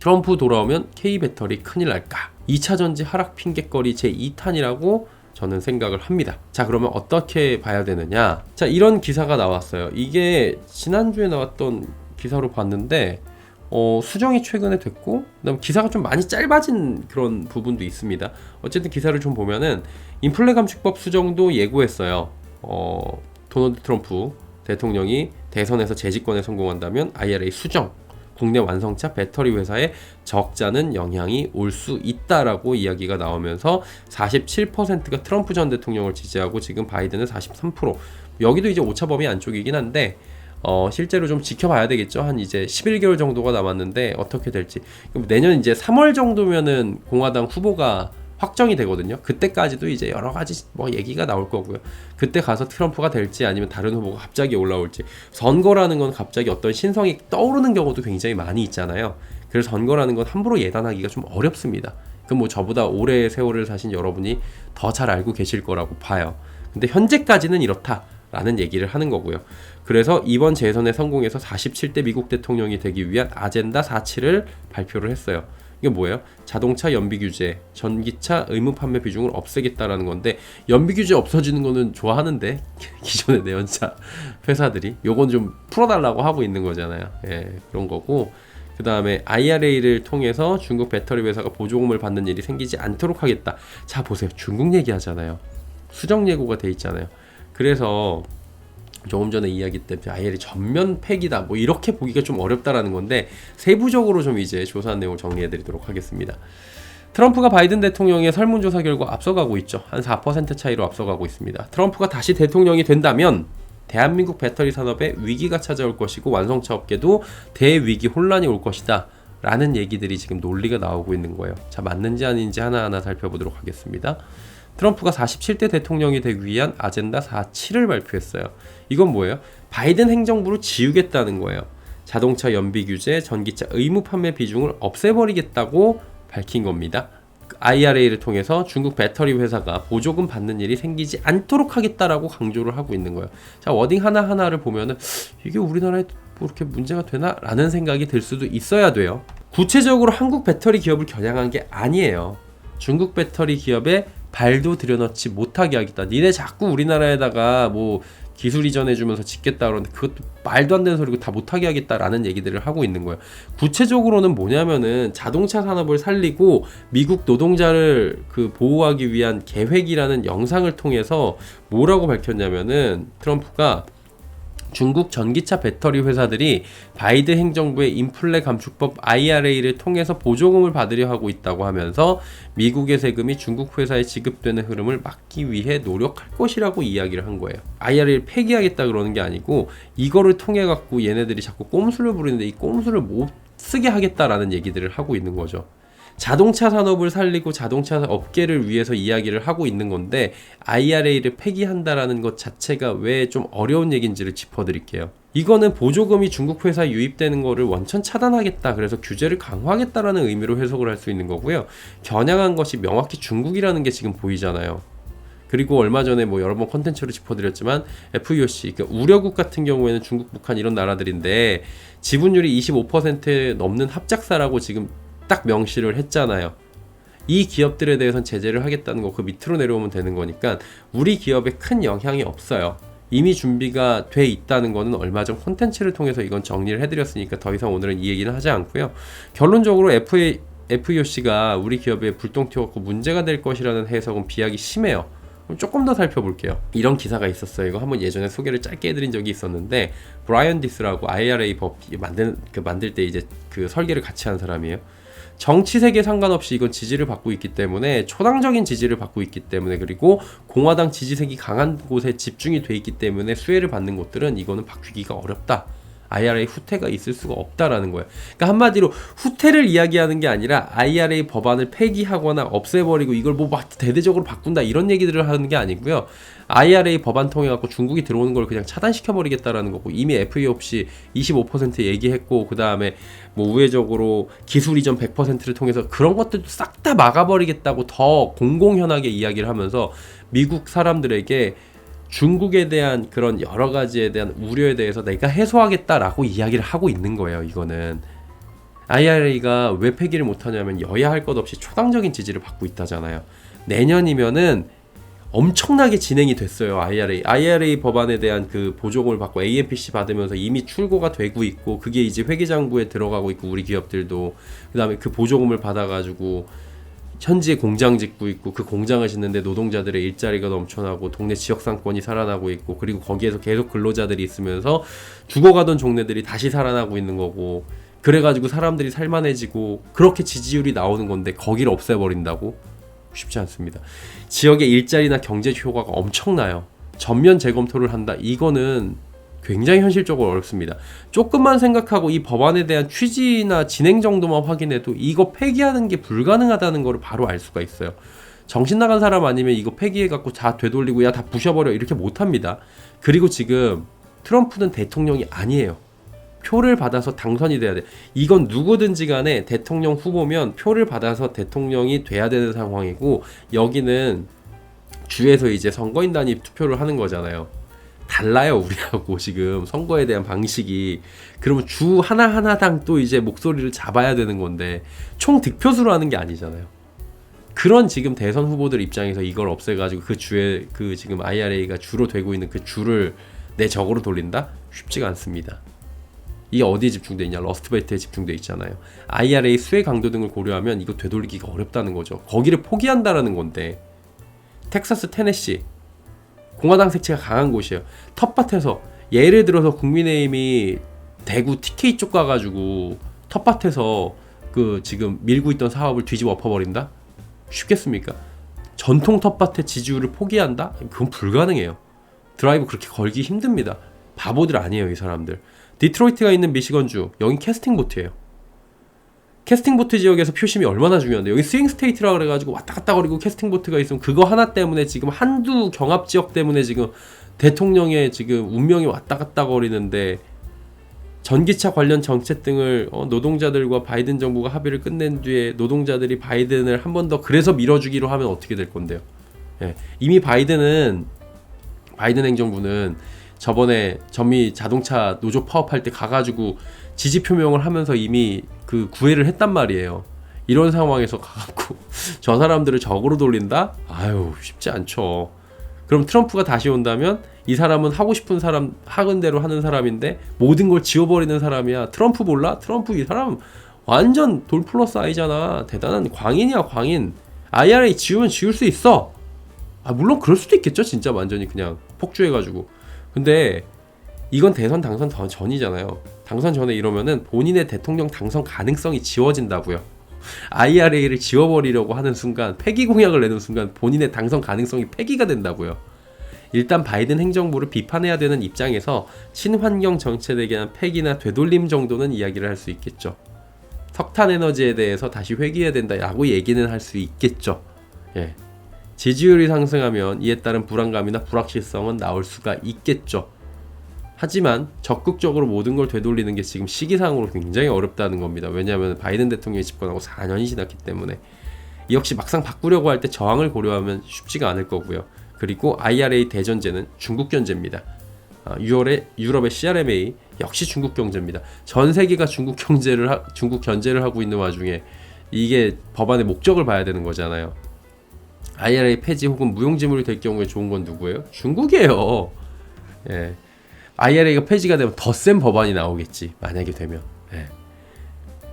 트럼프 돌아오면 K배터리 큰일 날까? 2차전지 하락 핑계거리 제2탄이라고 저는 생각을 합니다. 자, 그러면 어떻게 봐야 되느냐? 자, 이런 기사가 나왔어요. 이게 지난주에 나왔던 기사로 봤는데 수정이 최근에 됐고, 그다음 기사가 좀 많이 짧아진 그런 부분도 있습니다. 어쨌든 기사를 좀 보면은 인플레 감축법 수정도 예고했어요. 도널드 트럼프 대통령이 대선에서 재집권에 성공한다면 IRA 수정, 국내 완성차 배터리 회사에 적잖은 영향이 올 수 있다라고 이야기가 나오면서 47%가 트럼프 전 대통령을 지지하고 지금 바이든은 43%. 여기도 이제 오차 범위 안쪽이긴 한데 실제로 좀 지켜봐야 되겠죠. 한 이제 11개월 정도가 남았는데 어떻게 될지. 내년 이제 3월 정도면은 공화당 후보가 확정이 되거든요. 그때까지도 이제 여러 가지 뭐 얘기가 나올 거고요. 그때 가서 트럼프가 될지 아니면 다른 후보가 갑자기 올라올지. 선거라는 건 갑자기 어떤 신성이 떠오르는 경우도 굉장히 많이 있잖아요. 그래서 선거라는 건 함부로 예단하기가 좀 어렵습니다. 그럼 뭐 저보다 오래 세월을 사신 여러분이 더 잘 알고 계실 거라고 봐요. 근데 현재까지는 이렇다라는 얘기를 하는 거고요. 그래서 이번 재선에 성공해서 47대 미국 대통령이 되기 위한 아젠다 47을 발표를 했어요. 이게 뭐예요? 자동차 연비 규제, 전기차 의무 판매 비중을 없애겠다라는 건데, 연비 규제 없어지는 거는 좋아하는데 기존의 내연차 회사들이 요건 좀 풀어달라고 하고 있는 거잖아요. 예, 그런 거고, 그 다음에 IRA를 통해서 중국 배터리 회사가 보조금을 받는 일이 생기지 않도록 하겠다. 자, 보세요. 중국 얘기하잖아요. 수정 예고가 돼 있잖아요. 그래서 조금 전에 이야기 때문에 IRA 전면 폐기다 뭐 이렇게 보기가 좀 어렵다라는 건데, 세부적으로 좀 이제 조사한 내용을 정리해 드리도록 하겠습니다. 트럼프가 바이든 대통령의 설문조사 결과 앞서가고 있죠. 한 4% 차이로 앞서가고 있습니다. 트럼프가 다시 대통령이 된다면 대한민국 배터리 산업에 위기가 찾아올 것이고 완성차 업계도 대위기 혼란이 올 것이다 라는 얘기들이 지금 논리가 나오고 있는 거예요. 자, 맞는지 아닌지 하나하나 살펴보도록 하겠습니다. 트럼프가 47대 대통령이 되기 위한 아젠다 47을 발표했어요. 이건 뭐예요? 바이든 행정부를 지우겠다는 거예요. 자동차 연비 규제, 전기차 의무 판매 비중을 없애버리겠다고 밝힌 겁니다. IRA를 통해서 중국 배터리 회사가 보조금 받는 일이 생기지 않도록 하겠다라고 강조를 하고 있는 거예요. 자, 워딩 하나하나를 보면은 이게 우리나라에 뭐 이렇게 문제가 되나? 라는 생각이 들 수도 있어야 돼요. 구체적으로 한국 배터리 기업을 겨냥한 게 아니에요. 중국 배터리 기업에 발도 들여넣지 못하게 하겠다. 니네 자꾸 우리나라에다가 뭐 기술 이전해주면서 짓겠다 그러는데 그것도 말도 안 되는 소리고 다 못하게 하겠다라는 얘기들을 하고 있는 거예요. 구체적으로는 뭐냐면은 자동차 산업을 살리고 미국 노동자를 보호하기 위한 계획이라는 영상을 통해서 뭐라고 밝혔냐면은, 트럼프가 중국 전기차 배터리 회사들이 바이든 행정부의 인플레 감축법 IRA를 통해서 보조금을 받으려 하고 있다고 하면서 미국의 세금이 중국 회사에 지급되는 흐름을 막기 위해 노력할 것이라고 이야기를 한 거예요. IRA를 폐기하겠다 그러는 게 아니고 이거를 통해 갖고 얘네들이 자꾸 꼼수를 부리는데 이 꼼수를 못 쓰게 하겠다라는 얘기들을 하고 있는 거죠. 자동차 산업을 살리고 자동차 업계를 위해서 이야기를 하고 있는 건데 IRA를 폐기한다라는 것 자체가 왜 좀 어려운 얘기인지를 짚어드릴게요. 이거는 보조금이 중국 회사에 유입되는 거를 원천 차단하겠다, 그래서 규제를 강화하겠다라는 의미로 해석을 할 수 있는 거고요. 겨냥한 것이 명확히 중국이라는 게 지금 보이잖아요. 그리고 얼마 전에 뭐 여러 번 컨텐츠로 짚어드렸지만 FEOC, 그러니까 우려국 같은 경우에는 중국, 북한 이런 나라들인데 지분율이 25% 넘는 합작사라고 지금 딱 명시를 했잖아요. 이 기업들에 대해서는 제재를 하겠다는 거, 그 밑으로 내려오면 되는 거니까 우리 기업에 큰 영향이 없어요. 이미 준비가 돼 있다는 거는 얼마 전 콘텐츠를 통해서 이건 정리를 해드렸으니까 더 이상 오늘은 이 얘기는 하지 않고요. 결론적으로 FEOC가 우리 기업에 불똥 튀어갖고 문제가 될 것이라는 해석은 비약이 심해요. 그럼 조금 더 살펴볼게요. 이런 기사가 있었어요. 이거 한번 예전에 소개를 짧게 해드린 적이 있었는데, 브라이언 디스라고 IRA 법 만들 때 이제 그 설계를 같이 한 사람이에요. 정치색에 상관없이 이건 지지를 받고 있기 때문에, 초당적인 지지를 받고 있기 때문에, 그리고 공화당 지지색이 강한 곳에 집중이 돼 있기 때문에 수혜를 받는 곳들은 이거는 바뀌기가 어렵다. IRA 후퇴가 있을 수가 없다라는 거예요. 그러니까 한마디로 후퇴를 이야기하는 게 아니라 IRA 법안을 폐기하거나 없애버리고 이걸 뭐 막 대대적으로 바꾼다 이런 얘기들을 하는 게 아니고요. IRA 법안 통해 갖고 중국이 들어오는 걸 그냥 차단시켜버리겠다라는 거고, 이미 FEOC 25% 얘기했고, 그 다음에 뭐 우회적으로 기술 이전 100%를 통해서 그런 것들도 싹 다 막아버리겠다고 더 공공연하게 이야기를 하면서 미국 사람들에게 중국에 대한 그런 여러 가지에 대한 우려에 대해서 내가 해소하겠다라고 이야기를 하고 있는 거예요. 이거는 IRA가 왜 폐기를 못하냐면 여야 할 것 없이 초당적인 지지를 받고 있다잖아요. 내년이면은 엄청나게 진행이 됐어요. IRA 법안에 대한 그 보조금을 받고 AMPC 받으면서 이미 출고가 되고 있고, 그게 이제 회계장부에 들어가고 있고, 우리 기업들도 그 다음에 그 보조금을 받아가지고 현지에 공장 짓고 있고, 그 공장을 짓는데 노동자들의 일자리가 넘쳐나고 동네 지역상권이 살아나고 있고, 그리고 거기에서 계속 근로자들이 있으면서 죽어가던 종래들이 다시 살아나고 있는 거고, 그래가지고 사람들이 살만해지고 그렇게 지지율이 나오는 건데 거기를 없애버린다고? 쉽지 않습니다. 지역의 일자리나 경제 효과가 엄청나요. 전면 재검토를 한다. 이거는 굉장히 현실적으로 어렵습니다. 조금만 생각하고 이 법안에 대한 취지나 진행 정도만 확인해도 이거 폐기하는 게 불가능하다는 걸 바로 알 수가 있어요. 정신 나간 사람 아니면 이거 폐기해갖고 다 되돌리고 야 다 부셔버려 이렇게 못합니다. 그리고 지금 트럼프는 대통령이 아니에요. 표를 받아서 당선이 돼야 돼. 이건 누구든지 간에 대통령 후보면 표를 받아서 대통령이 돼야 되는 상황이고, 여기는 주에서 이제 선거인단이 투표를 하는 거잖아요. 달라요, 우리하고 지금 선거에 대한 방식이. 그러면 주 하나하나당 또 이제 목소리를 잡아야 되는 건데 총 득표수로 하는 게 아니잖아요. 그런 지금 대선 후보들 입장에서 이걸 없애가지고 그 주에 그 지금 IRA가 주로 되고 있는 그 주를 내 적으로 돌린다? 쉽지가 않습니다. 이게 어디에 집중돼 있냐? 러스트벨트에 집중돼 있잖아요. IRA 수혜 강도 등을 고려하면 이거 되돌리기가 어렵다는 거죠. 거기를 포기한다라는 건데, 텍사스, 테네시 공화당 색채가 강한 곳이에요. 텃밭에서 예를 들어서 국민의힘이 대구 TK 쪽 가가지고 텃밭에서 그 지금 밀고 있던 사업을 뒤집어 엎어버린다? 쉽겠습니까? 전통 텃밭의 지지율을 포기한다? 그건 불가능해요. 드라이브 그렇게 걸기 힘듭니다. 바보들 아니에요, 이 사람들. 디트로이트가 있는 미시건주, 여긴 캐스팅보트예요. 캐스팅보트 지역에서 표심이 얼마나 중요한데, 여기 스윙스테이트라 그래가지고 왔다 갔다 거리고 캐스팅보트가 있으면 그거 하나 때문에 지금 한두 경합지역 때문에 지금 대통령의 지금 운명이 왔다 갔다 거리는데, 전기차 관련 정책 등을 노동자들과 바이든 정부가 합의를 끝낸 뒤에 노동자들이 바이든을 한 번 더 그래서 밀어주기로 하면 어떻게 될 건데요? 예, 이미 바이든 행정부는 저번에 전미 자동차 노조 파업할 때 가가지고 지지 표명을 하면서 이미 그 구애를 했단 말이에요. 이런 상황에서 가갖고 저 사람들을 적으로 돌린다? 아유, 쉽지 않죠. 그럼 트럼프가 다시 온다면 이 사람은 하고 싶은 사람 하는 대로 하는 사람인데 모든 걸 지워버리는 사람이야. 트럼프 몰라? 트럼프 이 사람 완전 돌 플러스 아이잖아. 대단한 광인이야, 광인. IRA 지우면 지울 수 있어. 물론 그럴 수도 있겠죠. 진짜 완전히 그냥 폭주해가지고. 근데 이건 대선 당선 전이잖아요. 당선 전에 이러면은 본인의 대통령 당선 가능성이 지워진다고요. IRA를 지워버리려고 하는 순간, 폐기 공약을 내는 순간 본인의 당선 가능성이 폐기가 된다고요. 일단 바이든 행정부를 비판해야 되는 입장에서 친환경 정책에 대한 폐기나 되돌림 정도는 이야기를 할 수 있겠죠. 석탄 에너지에 대해서 다시 회귀해야 된다라고 얘기는 할 수 있겠죠. 예. 지지율이 상승하면 이에 따른 불안감이나 불확실성은 나올 수가 있겠죠. 하지만 적극적으로 모든 걸 되돌리는 게 지금 시기상으로 굉장히 어렵다는 겁니다. 왜냐하면 바이든 대통령이 집권하고 4년이 지났기 때문에. 이 역시 막상 바꾸려고 할 때 저항을 고려하면 쉽지가 않을 거고요. 그리고 IRA 대전제는 중국 견제입니다. 6월에 유럽의 CRMA 역시 중국 경제입니다. 전 세계가 중국 견제를 하고 있는 와중에 이게 법안의 목적을 봐야 되는 거잖아요. IRA 폐지 혹은 무용지물이 될 경우에 좋은 건 누구예요? 중국이에요. 예. IRA가 폐지가 되면 더 센 법안이 나오겠지. 만약에 되면. 예.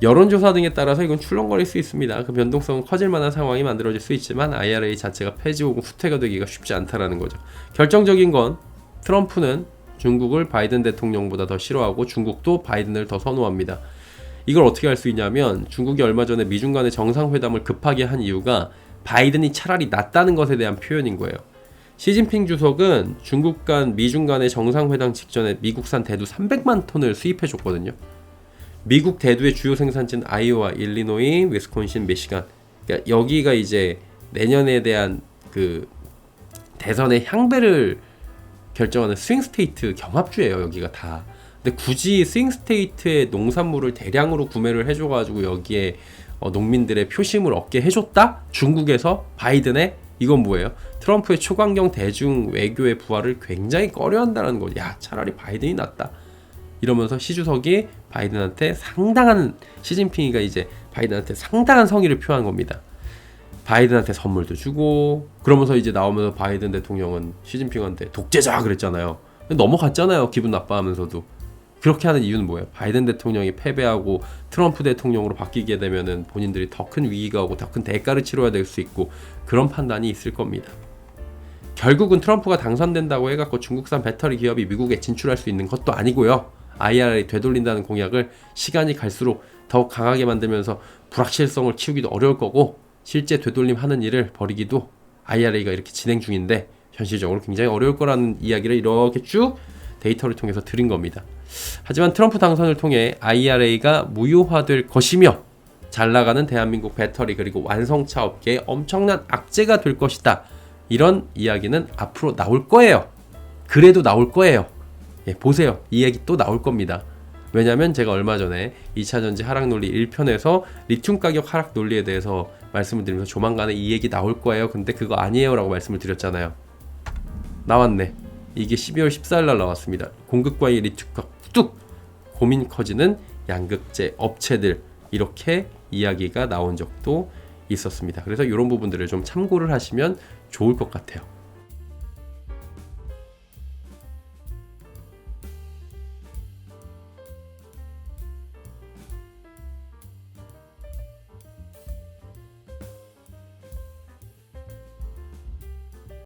여론조사 등에 따라서 이건 출렁거릴 수 있습니다. 그 변동성은 커질 만한 상황이 만들어질 수 있지만 IRA 자체가 폐지 혹은 후퇴가 되기가 쉽지 않다라는 거죠. 결정적인 건 트럼프는 중국을 바이든 대통령보다 더 싫어하고 중국도 바이든을 더 선호합니다. 이걸 어떻게 할 수 있냐면 중국이 얼마 전에 미중 간의 정상회담을 급하게 한 이유가 바이든이 차라리 낫다는 것에 대한 표현인 거예요. 시진핑 주석은 중국 간 미중 간의 정상회담 직전에 미국산 대두 300만 톤을 수입해줬거든요. 미국 대두의 주요 생산지는 아이오와, 일리노이, 위스콘신, 미시간. 그러니까 여기가 이제 내년에 대한 그 대선의 향배를 결정하는 스윙 스테이트 경합주예요. 여기가 다. 근데 굳이 스윙 스테이트의 농산물을 대량으로 구매를 해줘가지고 여기에 농민들의 표심을 얻게 해줬다? 중국에서 바이든의 이건 뭐예요? 트럼프의 초강경 대중 외교의 부활을 굉장히 꺼려한다는 거죠. 야, 차라리 바이든이 낫다. 이러면서 시 주석이 바이든한테 상당한, 시진핑이가 이제 바이든한테 상당한 성의를 표한 겁니다. 바이든한테 선물도 주고, 그러면서 이제 나오면서 바이든 대통령은 시진핑한테 독재자 그랬잖아요. 넘어갔잖아요. 기분 나빠하면서도. 그렇게 하는 이유는 뭐예요? 바이든 대통령이 패배하고 트럼프 대통령으로 바뀌게 되면은 본인들이 더 큰 위기가 오고 더 큰 대가를 치러야 될 수 있고, 그런 판단이 있을 겁니다. 결국은 트럼프가 당선된다고 해갖고 중국산 배터리 기업이 미국에 진출할 수 있는 것도 아니고요. IRA 되돌린다는 공약을 시간이 갈수록 더 강하게 만들면서 불확실성을 키우기도 어려울 거고, 실제 되돌림하는 일을 벌이기도 IRA가 이렇게 진행 중인데 현실적으로 굉장히 어려울 거라는 이야기를 이렇게 쭉 데이터를 통해서 드린 겁니다. 하지만 트럼프 당선을 통해 IRA가 무효화될 것이며 잘 나가는 대한민국 배터리 그리고 완성차 업계에 엄청난 악재가 될 것이다. 이런 이야기는 앞으로 나올 거예요. 그래도 나올 거예요. 예, 보세요. 이 얘기 또 나올 겁니다. 왜냐면 제가 얼마 전에 2차전지 하락 논리 1편에서 리튬 가격 하락 논리에 대해서 말씀을 드리면서 조만간에 이 얘기 나올 거예요. 근데 그거 아니에요 라고 말씀을 드렸잖아요. 나왔네. 이게 12월 14일 날 나왔습니다. 공급 과잉 리튬가 뚝 고민 커지는 양극재 업체들, 이렇게 이야기가 나온 적도 있었습니다. 그래서 이런 부분들을 좀 참고를 하시면 좋을 것 같아요.